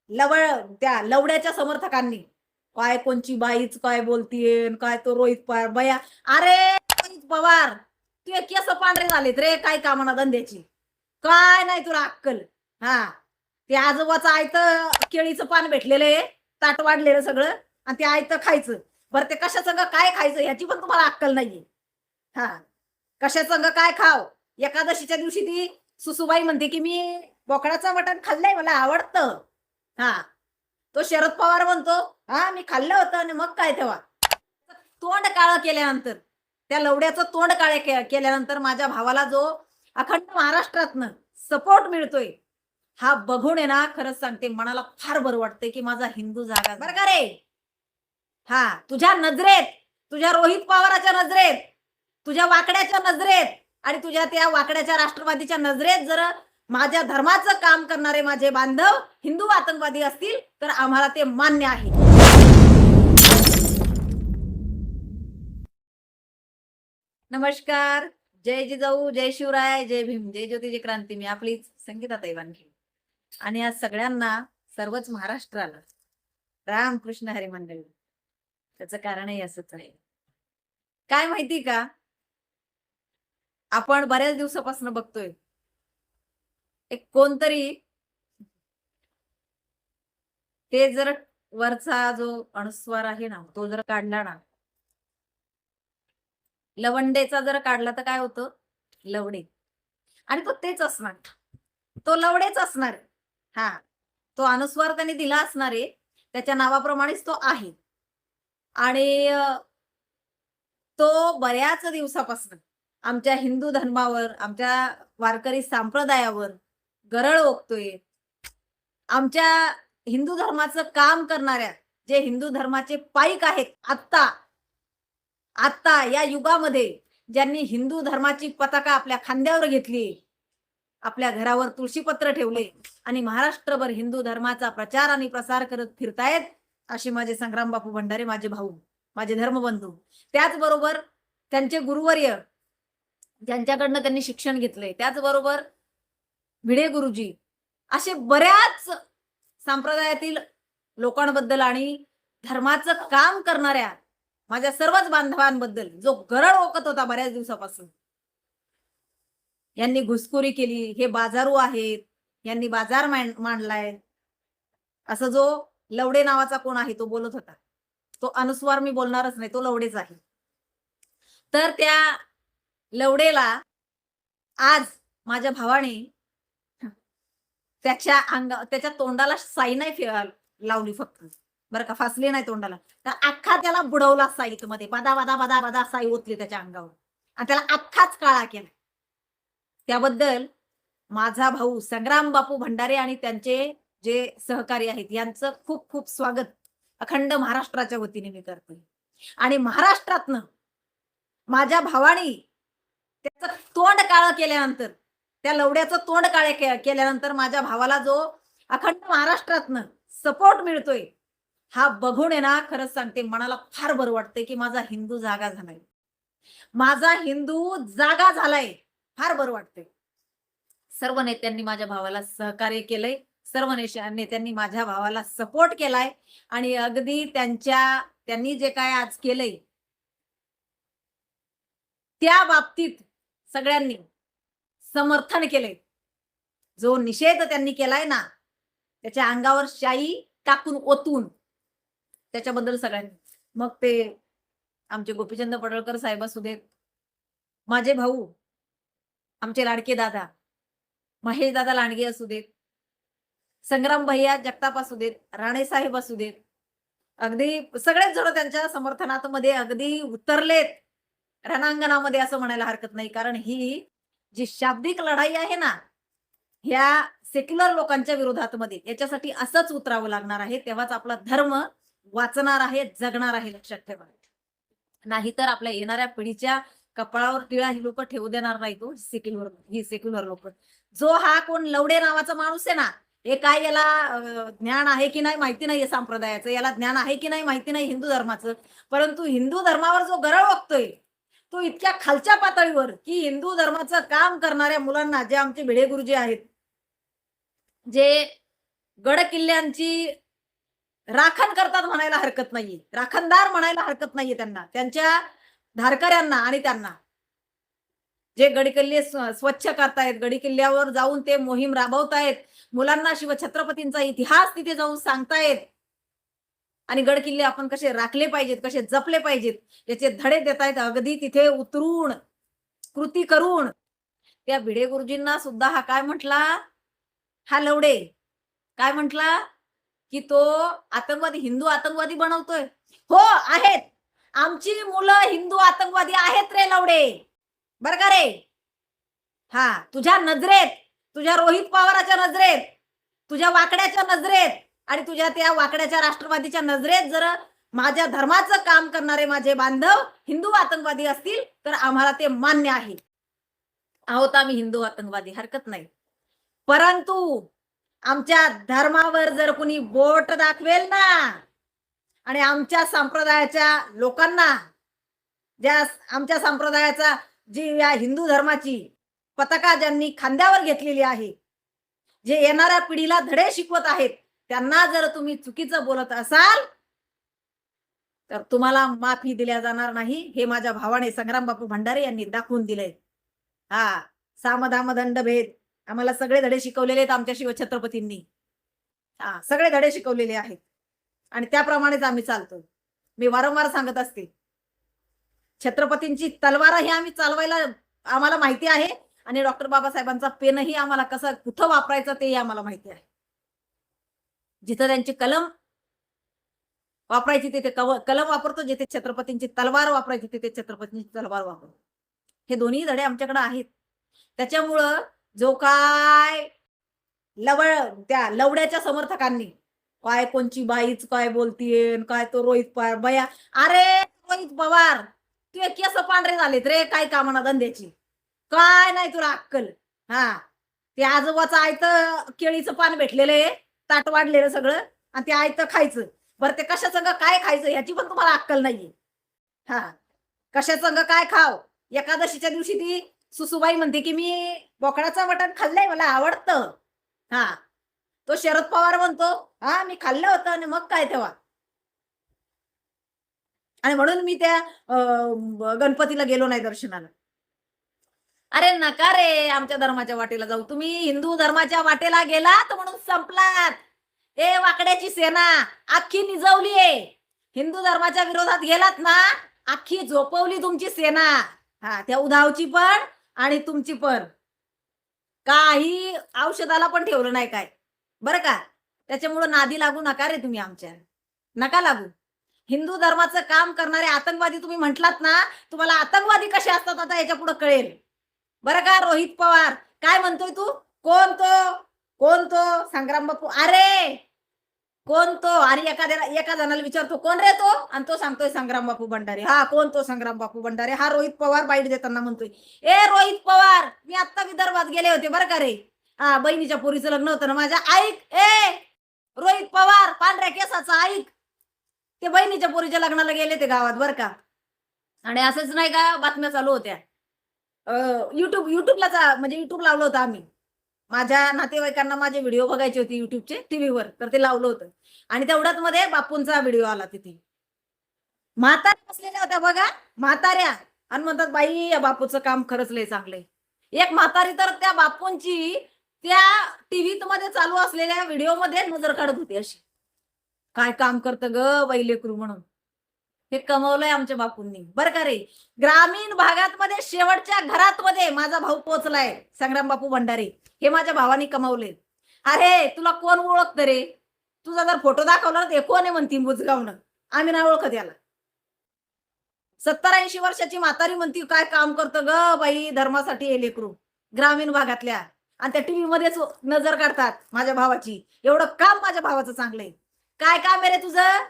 लवळ त्या लवड्याच्या समर्थकांनी काय कोणची बाईच काय बोलतीये काय तो रोहित पवार बया. अरे रोहित पवार तुझे केस पांढरे झालेत रे, काय कामना धंद्याची काय नाही तुला अक्कल. हा ते आजोबाचं आयतं केळीचं पान भेटलेलं आहे, ताट वाढलेलं सगळं आणि ते आयतं खायचं. बरं ते कशा संग काय खायचं याची पण तुम्हाला अक्कल नाहीये. हा कशा संग काय खाव. एकादशीच्या दिवशी ती सुसूबाई म्हणते की मी बोकडाचं मटण खाल्लंय मला आवडतं. हा तो शरद पवार म्हणतो हा मी खाल्लं होतं आणि मग काय तेव्हा. तोंड काळं केल्यानंतर त्या लवड्याचं तोंड काळे केल्यानंतर माझ्या भावाला जो अखंड महाराष्ट्रातनं सपोर्ट मिळतोय हा बघून आहे ना, खरंच सांगते मनाला फार बरं वाटतंय की माझा हिंदू जागा बरं का रे. हा तुझ्या नजरेत, तुझ्या रोहित पवाराच्या नजरेत, तुझ्या वाकड्याच्या नजरेत आणि तुझ्या त्या वाकड्याच्या राष्ट्रवादीच्या नजरेत जर माझ्या धर्माचं काम करणारे माझे बांधव हिंदू आतंकवादी असतील तर आम्हाला ते मान्य आहे. नमस्कार, जय जिजाऊ, जय शिवराय, जय भीम, जय ज्योती, जय क्रांती. मी आपली संगीताताई वानखडे आणि आज सगळ्यांना, सर्वच महाराष्ट्राला रामकृष्ण हरी मंडळी. त्याचं कारणही असंच आहे. काय माहिती का, आपण बऱ्याच दिवसापासून बघतोय एक कोणतरी ते जर वरचा जो अनुस्वार आहे ना तो जर काढला ना, लवंडेचा जर काढला तर काय होतं, लवडे. आणि तो तेच असणार, तो लवडेच असणार. हा तो अनुस्वार त्यांनी दिला असणार आहे, त्याच्या नावाप्रमाणेच तो आहे. आणि तो बऱ्याच दिवसापासून आमच्या हिंदू धर्मावर, आमच्या वारकरी संप्रदायावर गरळ ओकतोय. आमच्या हिंदू धर्माचं काम करणाऱ्या जे हिंदू धर्माचे पाईक आहेत, आत्ता आत्ता या युगामध्ये ज्यांनी हिंदू धर्माची पताका आपल्या खांद्यावर घेतली, आपल्या घरावर तुळशीपत्र ठेवले आणि महाराष्ट्रभर हिंदू धर्माचा प्रचार आणि प्रसार करत फिरतायत, असे माझे संग्राम बापू भंडारे, माझे भाऊ, माझे धर्मबंधू. त्याचबरोबर त्यांचे गुरुवर्य ज्यांच्याकडनं त्यांनी शिक्षण घेतलंय, त्याचबरोबर भिडे गुरुजी, असे बऱ्याच संप्रदायातील लोकांबद्दल आणि धर्माचं काम करणाऱ्या माझ्या सर्वच बांधवांबद्दल जो गरळ ओकत होता बऱ्याच दिवसापासून, यांनी घुसखोरी केली, हे बाजारू आहेत, यांनी बाजार मांडलाय, असं जो लवडे नावाचा कोण आहे तो बोलत होता. तो अनुस्वार मी बोलणारच नाही, तो लवडेच आहे. तर त्या लवडेला आज माझ्या भावाने त्याच्या तोंडाला साई नाही लावली फक्त, बरं का, फासली नाही तोंडाला, तर अख्खा त्याला बुडवला साईत मध्ये, बदा बदा बदा बदा साई ओतली त्याच्या अंगावर आणि त्याला अख्खाच काळा केला. त्याबद्दल माझा भाऊ संग्राम बापू भंडारे आणि त्यांचे जे सहकारी आहेत यांचं खूप खूप स्वागत अखंड महाराष्ट्राच्या वतीने मी करते. आणि महाराष्ट्रातनं माझ्या भावानी त्याचं तोंड काळं केल्यानंतर, त्या लवड्याचं तोंड काळे केल्यानंतर माझ्या भावाला जो अखंड महाराष्ट्रातनं सपोर्ट मिळतोय हा बघून आहे ना, खरंच सांगते मनाला फार बरं वाटतंय की माझा हिंदू जागा झालाय, माझा हिंदू जागा झालाय. फार बरं वाटतंय. सर्व नेत्यांनी माझ्या भावाला सहकार्य केलंय, सर्व नेत्यांनी माझ्या भावाला सपोर्ट केलाय आणि अगदी त्यांनी जे काय आज केलंय त्या बाबतीत सगळ्यांनी समर्थन केलंय. जो निषेध त्यांनी केलाय ना, त्याच्या अंगावर शाई टाकून ओतून, त्याच्याबद्दल सगळ्यांनी, मग ते आमचे गोपीचंद पडळकर साहेब असू देत, माझे भाऊ, आमचे लाडके दादा महेश दादा लांडगे असू देत, संग्राम भैया जगताप असू देत, राणे साहेब असू देत, अगदी सगळेच जण त्यांच्या समर्थनात मध्ये अगदी उतरलेत रणांगणामध्ये, असं म्हणायला हरकत नाही. कारण ही जी शाब्दिक लढाई आहे ना, ह्या सेक्युलर लोकांच्या विरोधात मध्ये, याच्यासाठी असंच उतरावं लागणार आहे, तेव्हाच आपला धर्म वाचणार आहे, जगणार आहे, लक्षात ठेवा. नाहीतर आपल्या येणाऱ्या पिढीच्या कपाळावर टिळा ही लोक ठेवू देणार नाही. तो सेक्युलर लोक, जो हा कोण लवडे नावाचा माणूस आहे ना, हे काय याला ज्ञान आहे की नाही माहिती नाहीये संप्रदायाचं, याला ज्ञान आहे की नाही माहिती नाही हिंदू धर्माचं, परंतु हिंदू धर्मावर जो गरळ ओकतोय तो इतक्या खालच्या पातळीवर की हिंदू धर्माचं काम करणाऱ्या मुलांना, जे आमचे भिडे गुरुजी आहेत, जे गड किल्ल्यांची राखण करतात म्हणायला हरकत नाहीये, राखणदार म्हणायला हरकत नाहीये त्यांना, त्यांच्या धारकऱ्यांना आणि त्यांना. जे गडकिल्ले स्वच्छ करतायत, गडकिल्ल्यावर जाऊन ते मोहीम राबवतायत, मुलांना शिवछत्रपतींचा इतिहास तिथे जाऊन सांगतायत आणि गडकिल्ले आपण कसे राखले पाहिजेत, कसे जपले पाहिजेत याचे धडे देतायत. अगदी तिथे उतरून कृती करून त्या भिडे गुरुजींना सुद्धा हा काय म्हटला, हा लवडे काय म्हटला, की तो आतंकवादी, हिंदू आतंकवादी बनवतोय. हो आहेत, आमची मुलं हिंदू आतंकवादी आहेत रे लवडे, बर का रे. हा, तुझ्या नजरेत, तुझ्या रोहित पवाराच्या नजरेत, तुझ्या वाकड्याच्या नजरेत आणि तुझ्या त्या वाकड्याच्या राष्ट्रवादीच्या नजरेत जर माझ्या धर्माचं काम करणारे माझे बांधव हिंदू आतंकवादी असतील तर आम्हाला ते मान्य आहे. आहोत आम्ही हिंदू आतंकवादी, हरकत नाही. परंतु आमच्या धर्मावर जर कुणी बोट दाखवेल ना आणि आमच्या संप्रदायाच्या लोकांना, ज्या आमच्या संप्रदायाचा जी या हिंदू धर्माची पताका ज्यांनी खांद्यावर घेतलेली आहे, जे येणाऱ्या पिढीला धडे शिकवत आहेत, त्यांना जर तुम्ही चुकीचं बोलत असाल तर तुम्हाला माफी दिल्या जाणार नाही. हे माझ्या भावाने संग्राम बापू भंडारे यांनी दाखवून दिलंय. हा, सामधाम दंडभेद आम्हाला सगळे धडे शिकवलेले आहेत आमच्या शिवछत्रपतींनी. हा, सगळे धडे शिकवलेले आहेत आणि त्याप्रमाणेच आम्ही चालतो. मी वारंवार सांगत असते, छत्रपतींची तलवार ही आम्ही चालवायला आम्हाला माहिती आहे आणि डॉक्टर बाबासाहेबांचा पेनही आम्हाला कसं कुठं वापरायचं तेही आम्हाला माहिती आहे. जिथं त्यांची कलम वापरायची तिथे कलम वापरतो, जिथे छत्रपतींची तलवार वापरायची तिथे छत्रपतींची तलवार वापरतो. हे दोन्ही धडे आमच्याकडे आहेत. त्याच्यामुळं जो काय त्या लवड्याच्या समर्थकांनी काय कोणची बाईच काय बोलतीये, काय तो रोहित पवार बया, अरे रोहित पवार तुझे केस पांढरे झालेत रे, काय कामना धंद्याची, काय नाही तुला अक्कल. हा, ते आजोबाचं आयतं केळीचं पान भेटलेलं आहे, ताट वाढलेलं सगळं आणि ते आयतं खायचं. बरं ते कशा संग काय खायचं ह्याची पण तुम्हाला अक्कल नाहीये. हा, कशा संग काय खाव. एकादशीच्या दिवशी ती सुसूबाई म्हणते की मी बोकडाचं मटण खाल्लंय, मला आवडतं. हा, तो शरद पवार म्हणतो हा मी खाल्लं होतं आणि मग काय तेव्हा, आणि म्हणून मी त्या गणपतीला गेलो नाही दर्शनाला. अरे नका रे आमच्या धर्माच्या वाटेला जाऊ. तुम्ही हिंदू धर्माच्या वाटेला गेलात म्हणून संपलात. ए वाकड्याची सेना अख्खी निजवली आहे. हिंदू धर्माच्या विरोधात गेलात ना, अख्खी झोपवली तुमची सेना. हा, त्या उधावची पण आणि तुमची पण. काही औषधाला पण ठेवलं नाही काय, बरं का. त्याच्यामुळे नादी लागू नका रे तुम्ही, आमच्या नका लागू. हिंदू धर्माचं काम करणारे आतंकवादी तुम्ही म्हटलात ना, तुम्हाला आतंकवादी कसे असतात आता याच्या पुढे कळेल, बरं का. रोहित पवार काय म्हणतोय तू, कोण तो संग्राम बापू, अरे कोण तो, आणि एका जणाला विचारतो कोण रे तो, आणि तो सांगतोय संग्राम बापू भंडारे. हा, कोण तो संग्राम बापू भंडारे. हा रोहित पवार बाईट देताना म्हणतोय, ए रोहित पवार मी आता विदर्भात गेले होते बरं का रे. हा, बहिणीच्या पोरीचं लग्न होतं ना माझ्या, ऐक ए रोहित पवार पांढऱ्या केसाचा, ऐक, ते बहिणीच्या पोरीच्या लग्नाला गेले ते गावात बरं का. आणि असंच नाही का बातम्या चालू होत्या युट्यूबला, म्हणजे युट्यूब लावलं होतं आम्ही. माझ्या नातेवाईकांना माझे व्हिडिओ बघायचे होते युट्यूबचे टीव्हीवर, तर ते लावलं होतं आणि तेवढ्याच मध्ये बापूंचा व्हिडिओ आला. तिथे म्हाताऱ्या बसलेल्या होत्या बघा, म्हाताऱ्या, आणि म्हणतात बाई या बापूचं काम खरंच लय चांगलंय. एक म्हातारी तर त्या बापूंची त्या टीव्हीत मध्ये चालू असलेल्या व्हिडिओ मध्ये नजर काढत होती, अशी काय काम करतं ग बाई लेकरू म्हणून. हे कमवलंय आमच्या बापूंनी बरं का रे. ग्रामीण भागात मध्ये शेवटच्या घरात मध्ये माझा भाऊ पोहोचलाय संग्राम बापू भंडारे, हे माझ्या भावानी कमावले. अरे तुला कोण ओळखतं रे, तुझा जर फोटो दाखवला ते कोण आहे म्हणती बुजगावणं, आम्ही नाही ओळखत याला. 70-80 वर्षाची म्हातारी म्हणती काय काम करतं ग बाई धर्मासाठी हे लेकरू, ग्रामीण भागातल्या, आणि त्या टीव्ही मध्येच नजर काढतात माझ्या भावाची. एवढं काम माझ्या भावाचं चांगलंय. काय काम आहे रे तुझं,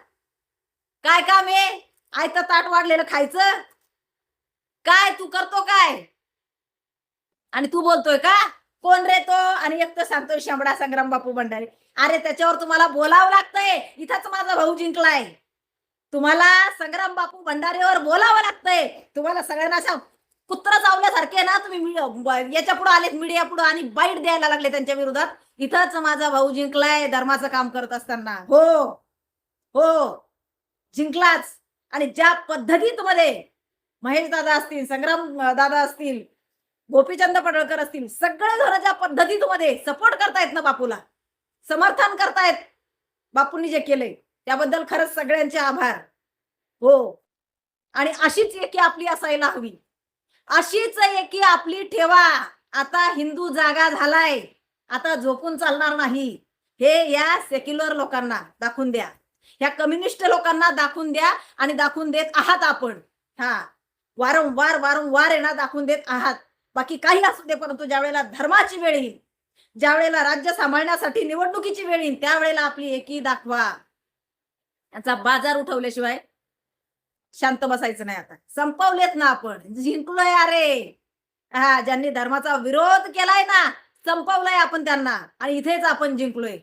काय काम आहे, आयतं ताट वाढलेलं खायचं, काय तू करतो काय, आणि तू बोलतोय का कोण रे तो, आणि एक तर सांगतोय शांबडा संग्राम बापू भंडारे. अरे त्याच्यावर तुम्हाला बोलावं लागतंय, इथंच माझा भाऊ जिंकलाय. तुम्हाला संग्राम बापू भंडारेवर बोलावं लागतंय. तुम्हाला सगळ्यांना कुत्रा चावल्यासारखे ना तुम्ही याच्या पुढे आलेत मीडिया पुढे आणि बाईट द्यायला लागले त्यांच्या विरोधात. इथंच माझा भाऊ जिंकलाय धर्माचं काम करत असताना. हो हो जिंकलाच. आणि ज्या पद्धतीमध्ये महेश दादा असतील, संग्राम दादा असतील, गोपीचंद पडळकर असतील, सगळे जण ज्या पद्धतीमध्ये सपोर्ट करतायत ना बापूला, समर्थन करतायत बापूंनी जे केलंय त्याबद्दल खरंच सगळ्यांचे आभार. हो. आणि अशीच एकी आपली असायला हवी. अशीच एकी आपली ठेवा. आता हिंदू जागा झालाय. आता झोपून चालणार नाही. हे या सेक्युलर लोकांना दाखवून द्या. ह्या कम्युनिस्ट लोकांना दाखवून द्या आणि दाखवून देत आहात आपण. हां. वारंवार आहे ना दाखवून देत आहात. बाकी काही असू दे, परंतु ज्यावेळेला धर्माची वेळ येईल, ज्यावेळेला राज्य सांभाळण्यासाठी निवडणुकीची वेळ येईल, त्यावेळेला आपली एकी दाखवा. याचा बाजार उठवल्याशिवाय शांत बसायचं नाही आता. संपवलेत ना आपण. जिंकलोय अरे. हां, ज्यांनी धर्माचा विरोध केलाय ना, संपवलंय आपण त्यांना आणि इथेच आपण जिंकलोय.